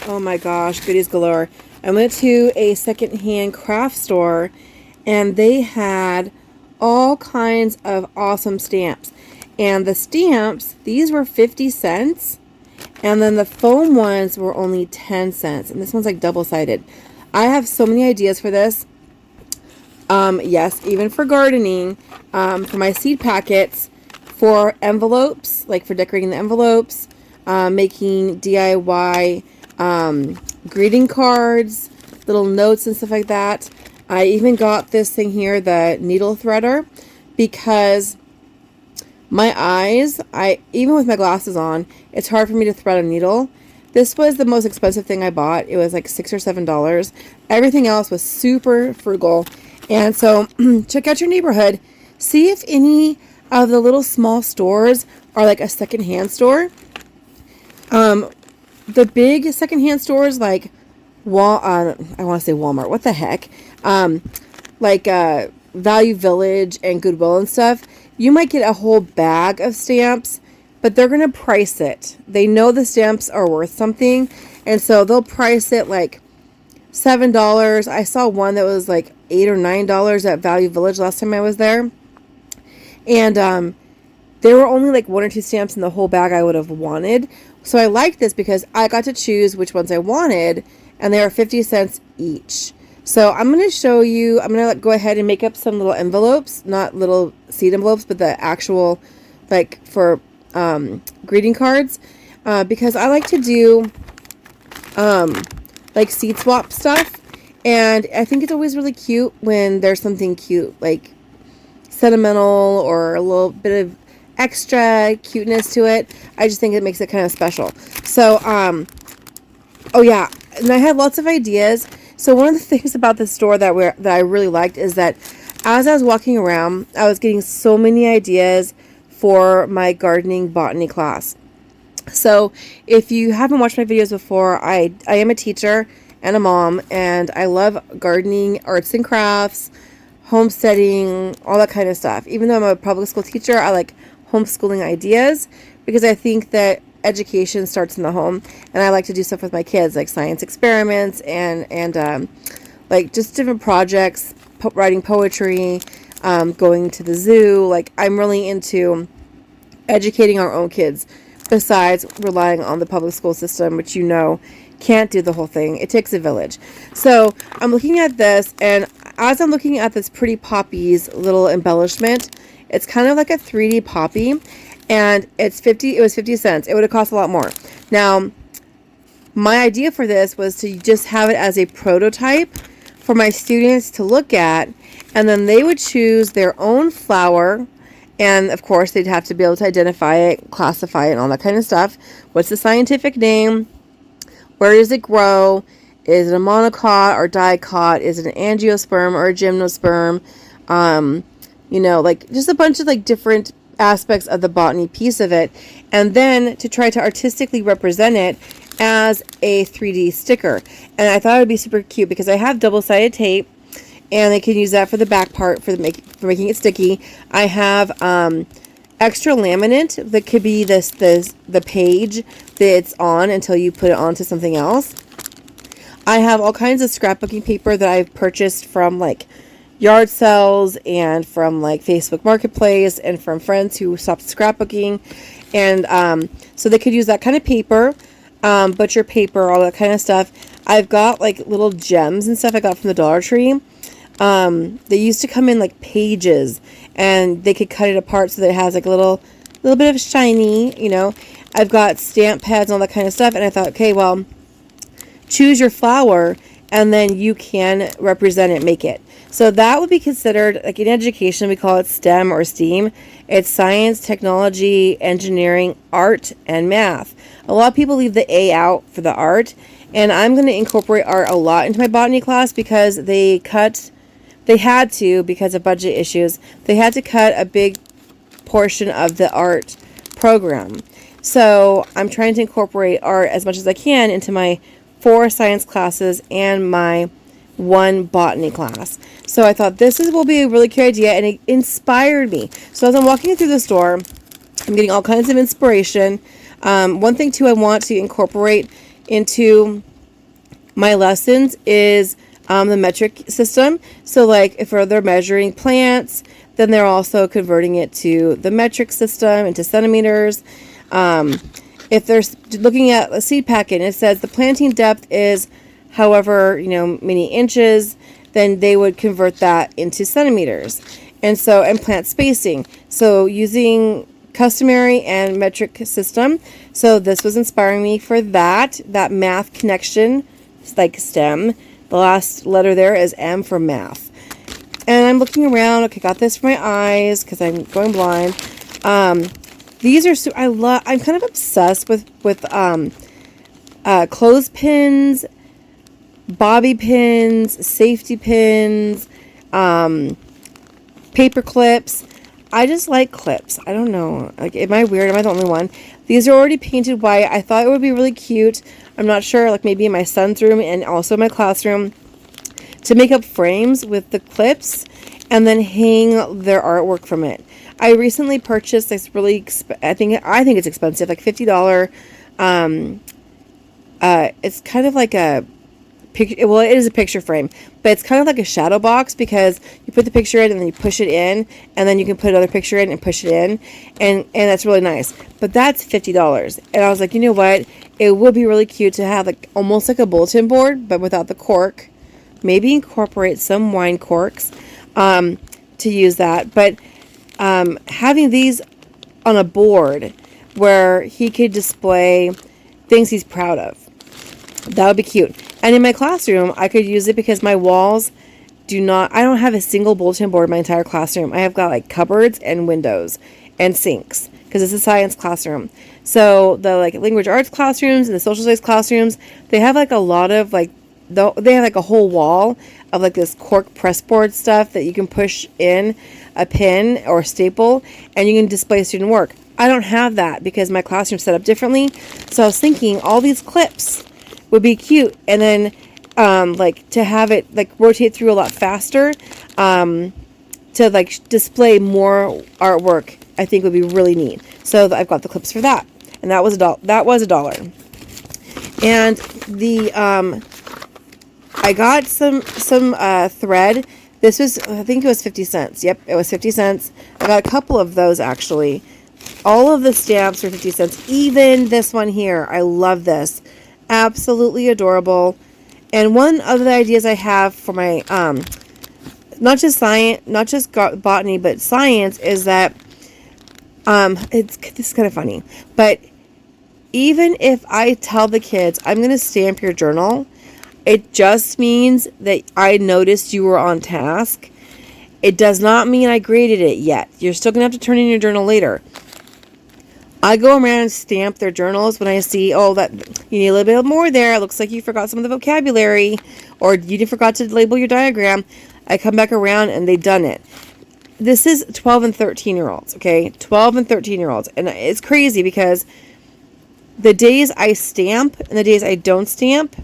Oh my gosh, goodies galore. I went to a secondhand craft store and they had all kinds of awesome stamps. And the stamps, these were 50 cents. And then the foam ones were only 10 cents. And this one's like double-sided. I have so many ideas for this. Yes, even for gardening, for my seed packets, for envelopes, like for decorating the envelopes, making DIY greeting cards, little notes and stuff like that. I even got this thing here, the needle threader, because my eyes, even with my glasses on, it's hard for me to thread a needle. This was the most expensive thing I bought. It was like $6 or $7. Everything else was super frugal. And so check out your neighborhood. See if any of the little small stores are like a secondhand store. The big secondhand stores like I want to say Walmart. What the heck? Like Value Village and Goodwill and stuff. You might get a whole bag of stamps, but they're going to price it. They know the stamps are worth something, and so they'll price it like $7. I saw one that was like $8 or $9 at Value Village last time I was there. And there were only like 1 or 2 stamps in the whole bag I would have wanted. So I liked this because I got to choose which ones I wanted, and they were 50 cents each. So I'm going to show you, I'm going to go ahead and make up some little envelopes, not little seed envelopes, but the actual, like for greeting cards, because I like to do like seed swap stuff. And I think it's always really cute when there's something cute, like sentimental or a little bit of extra cuteness to it. I just think it makes it kind of special. So, oh yeah, and I had lots of ideas. So one of the things about the store that I really liked is that as I was walking around, I was getting so many ideas for my gardening botany class. So if you haven't watched my videos before, I am a teacher and a mom, and I love gardening, arts and crafts, homesteading, all that kind of stuff. Even though I'm a public school teacher, I like homeschooling ideas because I think that education starts in the home, and I like to do stuff with my kids, like science experiments and like just different projects, writing poetry, going to the zoo. Like I'm really into educating our own kids besides relying on the public school system, which can't do the whole thing. It takes a village. So I'm looking at this, and as I'm looking at this Pretty Poppies little embellishment, it's kind of like a 3D poppy, and it was 50 cents. It would have cost a lot more. Now, my idea for this was to just have it as a prototype for my students to look at, and then they would choose their own flower, and of course they'd have to be able to identify it, classify it, and all that kind of stuff. What's the scientific name? Where does it grow? Is it a monocot or dicot? Is it an angiosperm or a gymnosperm? Like just a bunch of like different aspects of the botany piece of it, and then to try to artistically represent it as a 3D sticker. And I thought it would be super cute because I have double-sided tape, and I can use that for the back part for making it sticky. I have extra laminate that could be the page that it's on until you put it onto something else. I have all kinds of scrapbooking paper that I've purchased from like yard sales and from like Facebook Marketplace and from friends who stopped scrapbooking, and so they could use that kind of paper, butcher paper, all that kind of stuff. I've got like little gems and stuff I got from the Dollar Tree. They used to come in like pages, and they could cut it apart so that it has like a little bit of shiny, I've got stamp pads and all that kind of stuff, and I thought, okay, well, choose your flower and then you can represent it, make it. So that would be considered, like in education, we call it STEM or STEAM. It's science, technology, engineering, art, and math. A lot of people leave the A out for the art, and I'm going to incorporate art a lot into my botany class because they had to, because of budget issues, they had to cut a big portion of the art program. So I'm trying to incorporate art as much as I can into my 4 science classes and my 1 botany class. So I thought will be a really cute idea, and it inspired me. So as I'm walking through the store, I'm getting all kinds of inspiration. One thing too I want to incorporate into my lessons is the metric system. So like if they're measuring plants, then they're also converting it to the metric system into centimeters. If they're looking at a seed packet and it says the planting depth is however, many inches, then they would convert that into centimeters. And plant spacing. So using customary and metric system. So this was inspiring me for that math connection. It's like STEM. The last letter there is M for math. And I'm looking around. Okay, got this for my eyes because I'm going blind. These are I'm kind of obsessed with clothespins, bobby pins, safety pins, paper clips. I just like clips. I don't know. Like, am I weird? Am I the only one? These are already painted white. I thought it would be really cute. I'm not sure, like maybe in my son's room and also my classroom, to make up frames with the clips and then hang their artwork from it. I recently purchased this really, I think it's expensive, like $50. It's kind of like a picture. Well, it is a picture frame, but it's kind of like a shadow box because you put the picture in and then you push it in, and then you can put another picture in and push it in, and that's really nice. But that's $50, and I was like, you know what? It would be really cute to have like almost like a bulletin board, but without the cork. Maybe incorporate some wine corks to use that, but having these on a board where he could display things he's proud of. That would be cute. And in my classroom, I could use it because my walls I don't have a single bulletin board in my entire classroom. I have got like cupboards and windows and sinks because it's a science classroom. So the like language arts classrooms and the social studies classrooms, they have like a lot of like, they have like a whole wall of like this cork press board stuff that you can push in a pin or staple and you can display student work. I don't have that because my classroom's set up differently. So I was thinking all these clips would be cute, and then like to have it like rotate through a lot faster to like display more artwork. I think would be really neat. So I've got the clips for that, and that was $1. And the I got some thread. This was, I think it was 50 cents. Yep, it was 50 cents. I got a couple of those actually. All of the stamps are 50 cents. Even this one here. I love this. Absolutely adorable. And one of the ideas I have for my not just botany, but science is that this is kind of funny. But even if I tell the kids I'm going to stamp your journal, it just means that I noticed you were on task. It does not mean I graded it yet. You're still going to have to turn in your journal later. I go around and stamp their journals when I see, oh, that you need a little bit more there. It looks like you forgot some of the vocabulary, or you forgot to label your diagram. I come back around and they've done it. This is 12 and 13-year-olds, okay? 12 and 13-year-olds. And it's crazy because the days I stamp and the days I don't stamp,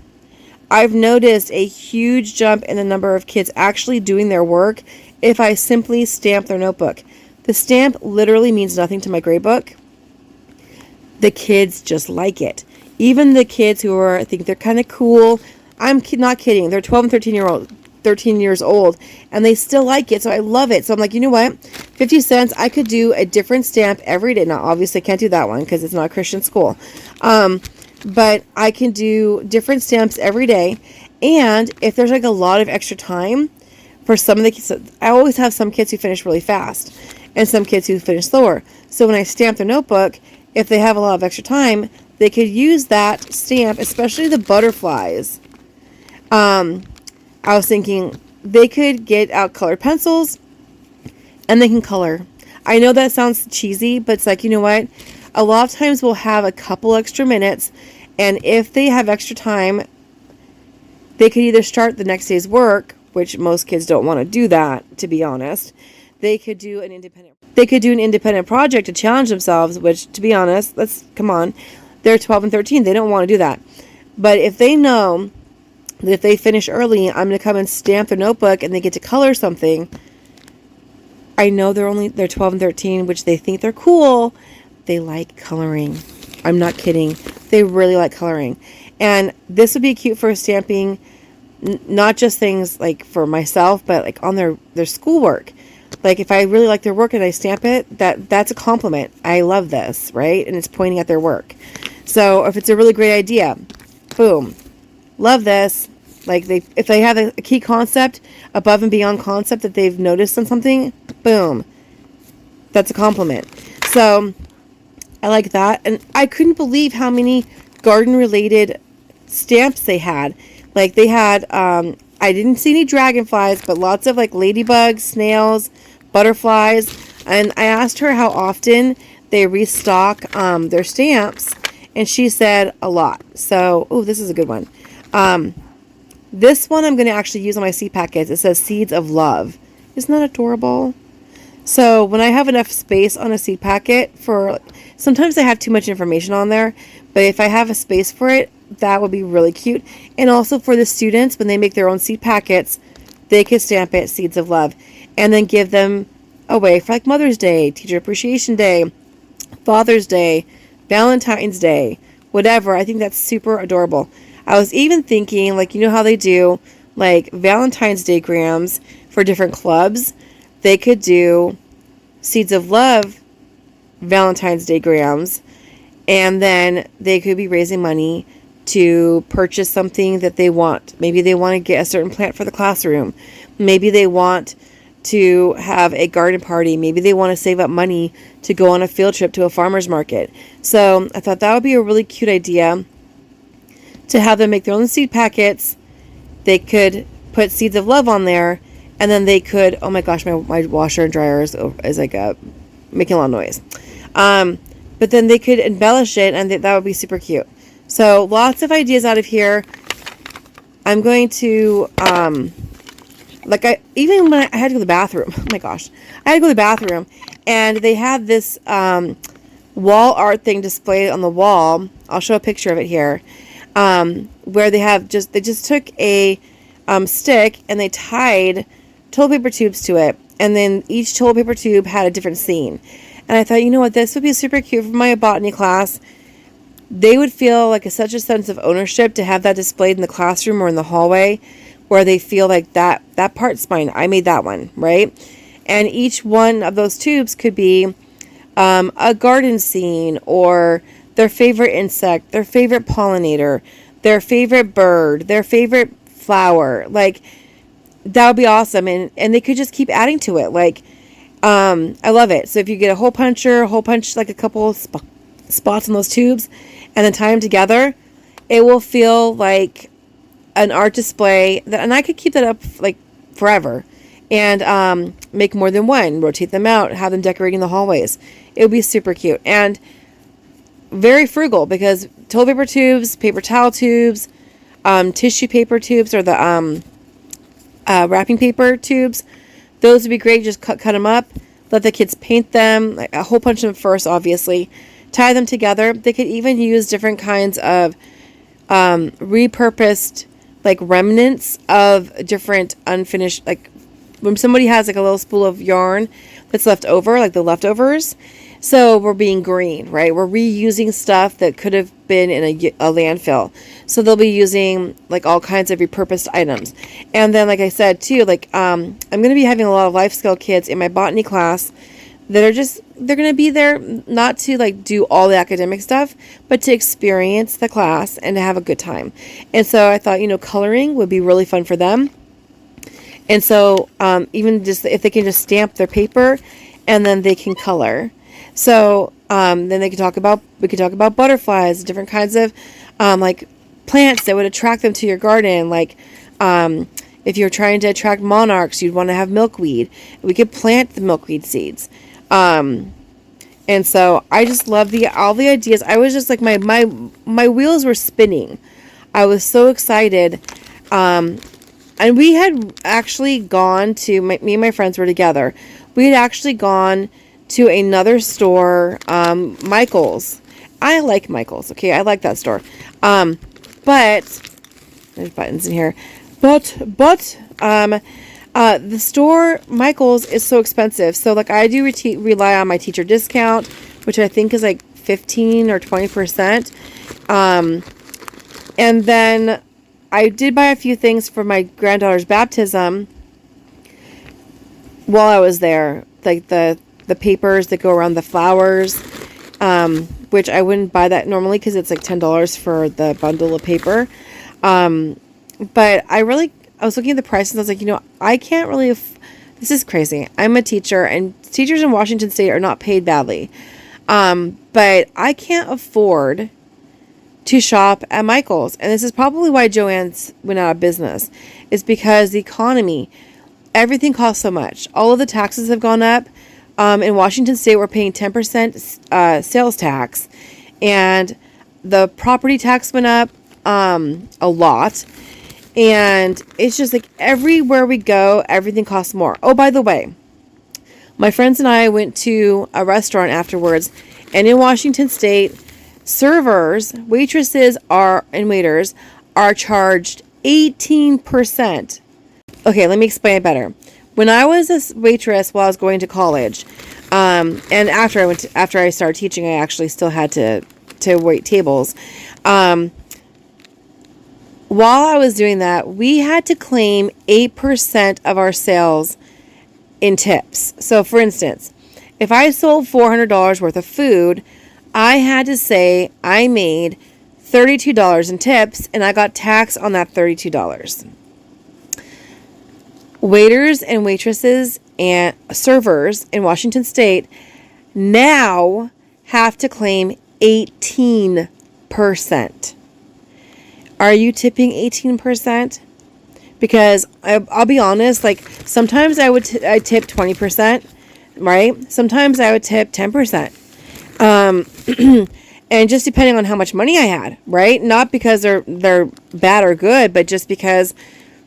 I've noticed a huge jump in the number of kids actually doing their work if I simply stamp their notebook. The stamp literally means nothing to my grade book. The kids just like it. Even the kids who think they're kind of cool. I'm not kidding. They're 12 and 13 years old, and they still like it. So I love it. So I'm like, you know what? 50 cents. I could do a different stamp every day. Now, obviously, I can't do that one because it's not a Christian school. But I can do different stamps every day. And if there's like a lot of extra time for some of the kids, I always have some kids who finish really fast and some kids who finish slower. So when I stamp their notebook, if they have a lot of extra time, they could use that stamp, especially the butterflies. I was thinking they could get out colored pencils and they can color. I know that sounds cheesy, but it's like, you know what? A lot of times we'll have a couple extra minutes, and if they have extra time, they could either start the next day's work, which most kids don't want to do that, to be honest. They could do an independent project to challenge themselves, which, to be honest, come on. They're 12 and 13. They don't want to do that. But if they know that if they finish early, I'm going to come and stamp their notebook and they get to color something, I know they're 12 and 13, which they think they're cool. They like coloring. I'm not kidding. They really like coloring. And this would be cute for stamping, not just things like for myself, but like on their schoolwork. Like if I really like their work and I stamp it, that's a compliment. I love this, right? And it's pointing at their work. So if it's a really great idea, boom, love this. Like if they have a key concept, above and beyond concept that they've noticed on something, boom, that's a compliment. So I like that. And I couldn't believe how many garden related stamps they had. Like they had, I didn't see any dragonflies, but lots of like ladybugs, snails, butterflies. And I asked her how often they restock their stamps, and she said a lot. So, oh, this is a good one. This one I'm going to actually use on my seed packets. It says Seeds of Love. Isn't that adorable? So when I have enough space on a seed packet for, sometimes I have too much information on there, but if I have a space for it, that would be really cute. And also for the students, when they make their own seed packets, they could stamp it Seeds of Love and then give them away for like Mother's Day, Teacher Appreciation Day, Father's Day, Valentine's Day, whatever. I think that's super adorable. I was even thinking, like, you know how they do like Valentine's Day grams for different clubs? They could do Seeds of Love Valentine's Day grams, and then they could be raising money to purchase something that they want. Maybe they want to get a certain plant for the classroom. Maybe they want to have a garden party. Maybe they want to save up money to go on a field trip to a farmer's market. So I thought that would be a really cute idea to have them make their own seed packets. They could put Seeds of Love on there, and then they could, oh my gosh, my washer and dryer is like making a lot of noise. But then they could embellish it, and that would be super cute. So lots of ideas out of here. I'm going to, even when I had to go to the bathroom, oh my gosh, I had to go to the bathroom, and they had this wall art thing displayed on the wall. I'll show a picture of it here, where they just took a stick and they tied toilet paper tubes to it, and then each toilet paper tube had a different scene. And I thought, you know what, this would be super cute for my botany class. They would feel like such a sense of ownership to have that displayed in the classroom or in the hallway, where they feel like that part's mine. I made that one, right? And each one of those tubes could be a garden scene, or their favorite insect, their favorite pollinator, their favorite bird, their favorite flower. Like, that would be awesome. And they could just keep adding to it. Like, I love it. So if you get a hole punch like a couple spots in those tubes, and then tie them together, it will feel like an art display. And I could keep that up like forever, and make more than one, rotate them out, have them decorating the hallways. It would be super cute and very frugal, because toilet paper tubes, paper towel tubes, tissue paper tubes, or the wrapping paper tubes, those would be great. Just cut them up, let the kids paint them, like a hole punch them first, obviously, tie them together. They could even use different kinds of repurposed, like, remnants of different unfinished, like when somebody has like a little spool of yarn that's left over, like the leftovers. So we're being green, right? We're reusing stuff that could have been in a landfill. So they'll be using like all kinds of repurposed items. And then, like I said too, like I'm going to be having a lot of life skill kids in my botany class that are they're going to be there not to like do all the academic stuff, but to experience the class and to have a good time. And so I thought, coloring would be really fun for them. And so even just if they can just stamp their paper, and then they can color. So then we could talk about butterflies, different kinds of like plants that would attract them to your garden. Like if you're trying to attract monarchs, you'd want to have milkweed. We could plant the milkweed seeds. And so I just love all the ideas. I was just like my wheels were spinning. I was so excited. And we had actually gone to me and my friends were together. We had actually gone to another store, Michael's. I like Michael's. Okay, I like that store. But there's buttons in here. But the store Michael's is so expensive. So like I do rely on my teacher discount, which I think is like 15 or 20%. And then I did buy a few things for my granddaughter's baptism while I was there, like the papers that go around the flowers, which I wouldn't buy that normally because it's like $10 for the bundle of paper. But I was looking at the prices and I was like, I can't really, this is crazy. I'm a teacher and teachers in Washington State are not paid badly. But I can't afford to shop at Michael's. And this is probably why Joann's went out of business. It's because the economy, everything costs so much. All of the taxes have gone up. In Washington State, we're paying 10% sales tax. And the property tax went up a lot. And it's just like everywhere we go, everything costs more. Oh, by the way, my friends and I went to a restaurant afterwards. And in Washington State, servers, waitresses and waiters are charged 18%. Okay, let me explain it better. When I was a waitress while I was going to college, and after I started teaching, I actually still had to wait tables. While I was doing that, we had to claim 8% of our sales in tips. So, for instance, if I sold $400 worth of food, I had to say I made $32 in tips, and I got tax on that $32. Waiters and waitresses and servers in Washington State now have to claim 18%. Are you tipping 18%? Because I'll be honest, like sometimes I tip 20%, right? Sometimes I would tip 10%. And just depending on how much money I had, right? Not because they're bad or good, but just because,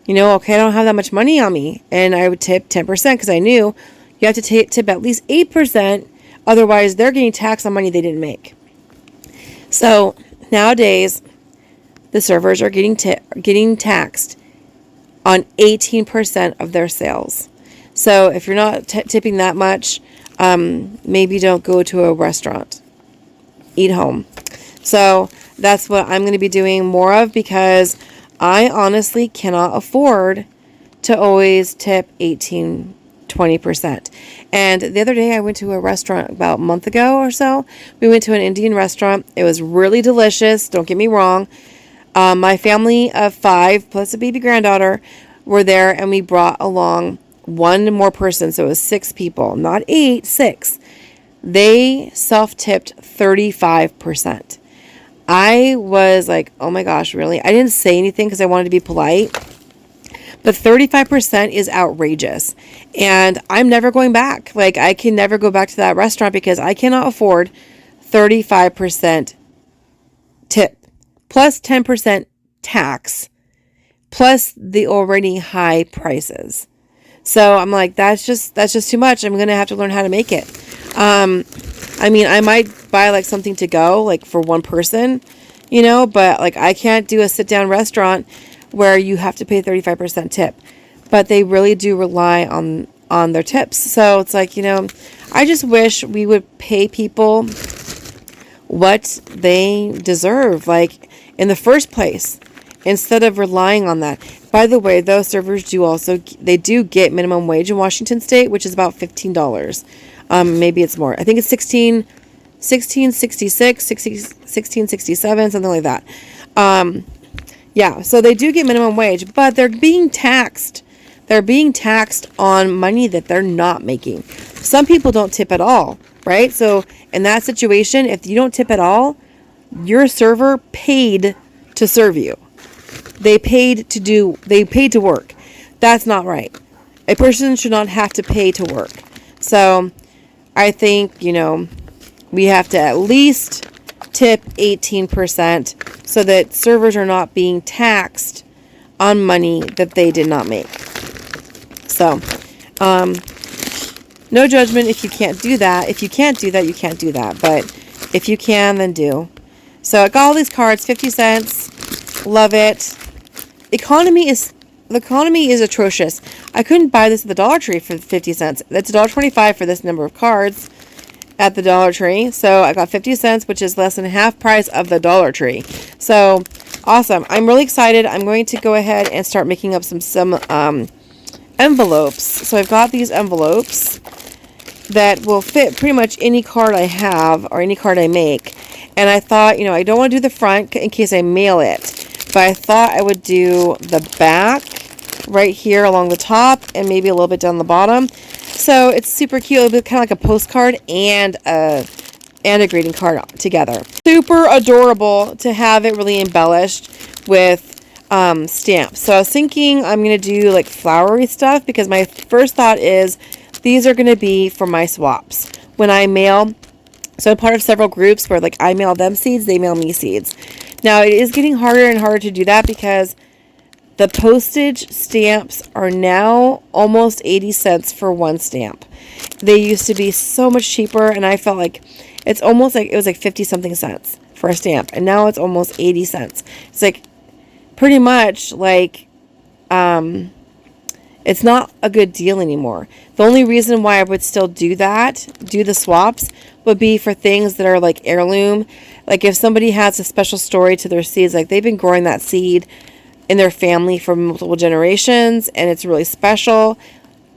okay, I don't have that much money on me. And I would tip 10% because I knew you have to tip at least 8%. Otherwise, they're getting taxed on money they didn't make. So nowadays, the servers are getting taxed on 18% of their sales. So if you're not tipping that much, maybe don't go to a restaurant. Eat home. So that's what I'm going to be doing more of because I honestly cannot afford to always tip 20%. And the other day I went to a restaurant about a month ago or so. We went to an Indian restaurant. It was really delicious. Don't get me wrong. My family of 5 plus a baby granddaughter were there, and we brought along one more person. So it was 6 people, not 8, 6. They self-tipped 35%. I was like, oh my gosh, really? I didn't say anything because I wanted to be polite. But 35% is outrageous. And I'm never going back. Like, I can never go back to that restaurant because I cannot afford 35% tip plus 10% tax plus the already high prices. So I'm like, that's just too much. I'm going to have to learn how to make it. I mean, I might buy like something to go, like for one person, but like I can't do a sit down restaurant where you have to pay 35% tip, but they really do rely on their tips. So it's like, I just wish we would pay people what they deserve, like in the first place, instead of relying on that. By the way, those servers they do get minimum wage in Washington State, which is about $15. Maybe it's more. I think it's $16.66, $16.67, something like that. Yeah, so they do get minimum wage, but they're being taxed. They're being taxed on money that they're not making. Some people don't tip at all, right? So in that situation, if you don't tip at all, your server paid to serve you. They paid to work. That's not right. A person should not have to pay to work. So I think, we have to at least tip 18% so that servers are not being taxed on money that they did not make. So, no judgment if you can't do that. If you can't do that, you can't do that. But if you can, then do. So I got all these cards, 50 cents. Love it. The economy is atrocious. I couldn't buy this at the Dollar Tree for 50 cents. That's $1.25 for this number of cards at the Dollar Tree. So I got 50 cents, which is less than half price of the Dollar Tree. So Awesome. I'm really excited. I'm going to go ahead and start making up some envelopes. So I've got these envelopes that will fit pretty much any card I have or any card I make. And I thought, you know, I don't want to do the front in case I mail it, but I thought I would do the back right here along the top and maybe a little bit down the bottom. So it's super cute. It'll be kind of like a postcard and a greeting card together. Super adorable to have it really embellished with stamps. So I was thinking I'm going to do like flowery stuff because my first thought is these are going to be for my swaps. When I mail, so I'm part of several groups where like I mail them seeds, they mail me seeds. Now it is getting harder and harder to do that because the postage stamps are now almost 80 cents for one stamp. They used to be so much cheaper, and I felt like it's almost like it was like 50 something cents for a stamp, and now it's almost 80 cents. It's like pretty much like it's not a good deal anymore. The only reason why I would still do the swaps, would be for things that are like heirloom. Like if somebody has a special story to their seeds, like they've been growing that seed in their family for multiple generations and it's really special,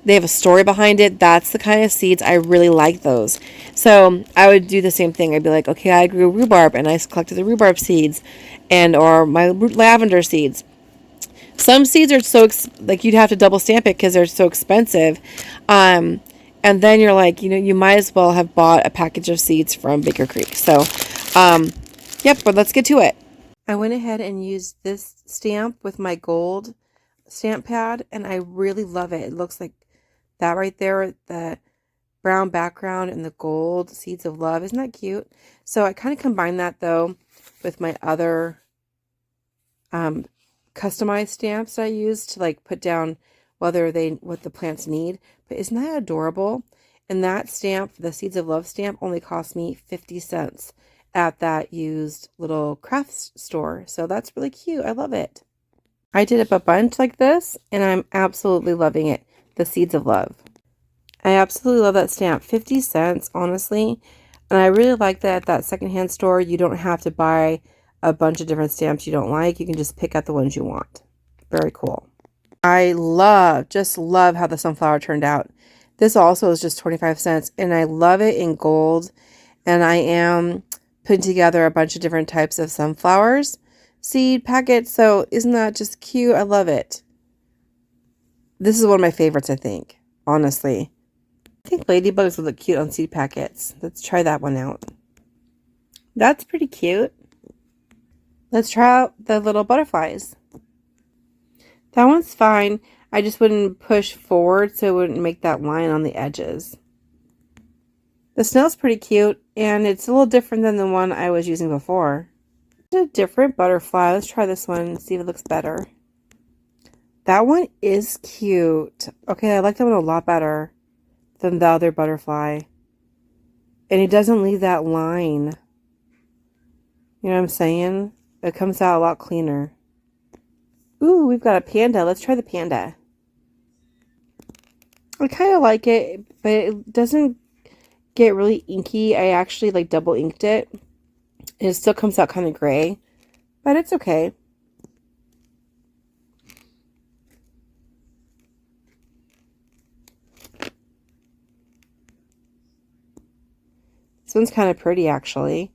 they have a story behind it, that's the kind of seeds I really like those. So I would do the same thing. I'd be like, okay, I grew rhubarb and I collected the rhubarb seeds or my lavender seeds. Some seeds are so like you'd have to double stamp it because they're so expensive, and then you're like, you know, you might as well have bought a package of seeds from Baker Creek. So yep, but let's get to it. I went ahead and used this stamp with my gold stamp pad, and I really love it. It looks like that right there, the brown background and the gold seeds of love. Isn't that cute? So I kind of combined that though with my other customized stamps I use to like put down what the plants need. But isn't that adorable? And that stamp, the Seeds of Love stamp, only cost me 50 cents at that used little craft store. So that's really cute. I love it. I did up a bunch like this and I'm absolutely loving it. The Seeds of Love. I absolutely love that stamp. 50 cents, honestly. And I really like that at that secondhand store, you don't have to buy a bunch of different stamps you don't like. You can just pick out the ones you want. Very cool. I just love how the sunflower turned out. This also is just 25 cents and I love it in gold. And I am putting together a bunch of different types of sunflowers seed packets. So isn't that just cute? I love it. This is one of my favorites, I think, honestly. I think ladybugs would look cute on seed packets. Let's try that one out. That's pretty cute. Let's try out the little butterflies. That one's fine. I just wouldn't push forward so it wouldn't make that line on the edges. The snail's pretty cute, and it's a little different than the one I was using before. It's a different butterfly. Let's try this one and see if it looks better. That one is cute. Okay, I like that one a lot better than the other butterfly. And it doesn't leave that line. You know what I'm saying? It comes out a lot cleaner. Ooh, we've got a panda. Let's try the panda. I kind of like it, but it doesn't get really inky. I actually like double inked it. It still comes out kind of gray, but it's okay. This one's kind of pretty, actually.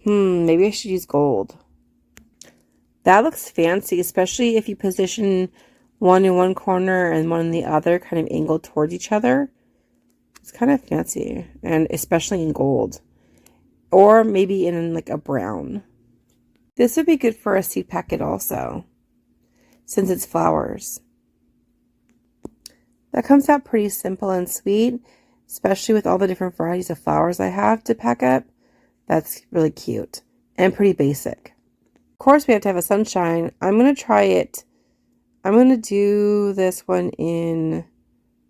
Maybe I should use gold. That looks fancy, especially if you position one in one corner and one in the other, kind of angled towards each other. It's kind of fancy, and especially in gold. Or maybe in like a brown. This would be good for a seed packet also, since it's flowers. That comes out pretty simple and sweet, especially with all the different varieties of flowers I have to pack up. That's really cute and pretty basic. Of course, we have to have a sunshine. I'm going to try it. I'm going to do this one in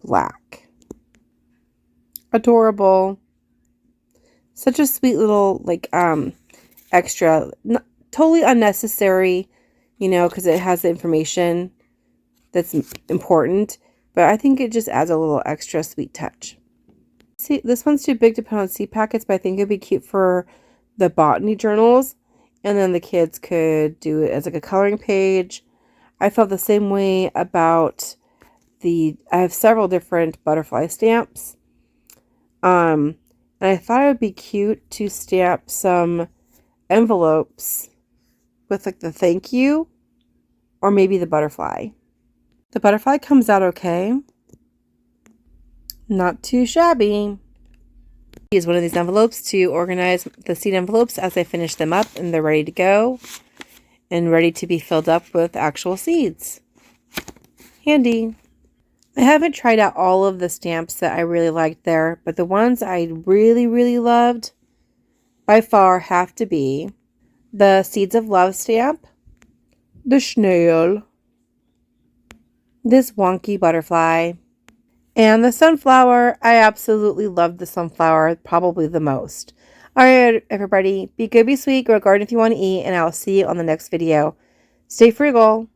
black. Adorable. Such a sweet little, like, extra. Totally unnecessary, you know, because it has the information that's important. But I think it just adds a little extra sweet touch. See, this one's too big to put on seed packets, but I think it'd be cute for the botany journals. And then the kids could do it as like a coloring page. I felt the same way about I have several different butterfly stamps. And I thought it would be cute to stamp some envelopes with like the thank you or maybe the butterfly. The butterfly comes out okay. Not too shabby. Use one of these envelopes to organize the seed envelopes as I finish them up and they're ready to go and ready to be filled up with actual seeds. Handy. I haven't tried out all of the stamps that I really liked there, but the ones I really, really loved by far have to be the Seeds of Love stamp, the snail, this wonky butterfly, and the sunflower. I absolutely loved the sunflower, probably the most. All right, everybody, be good, be sweet, go garden if you want to eat, and I'll see you on the next video. Stay frugal.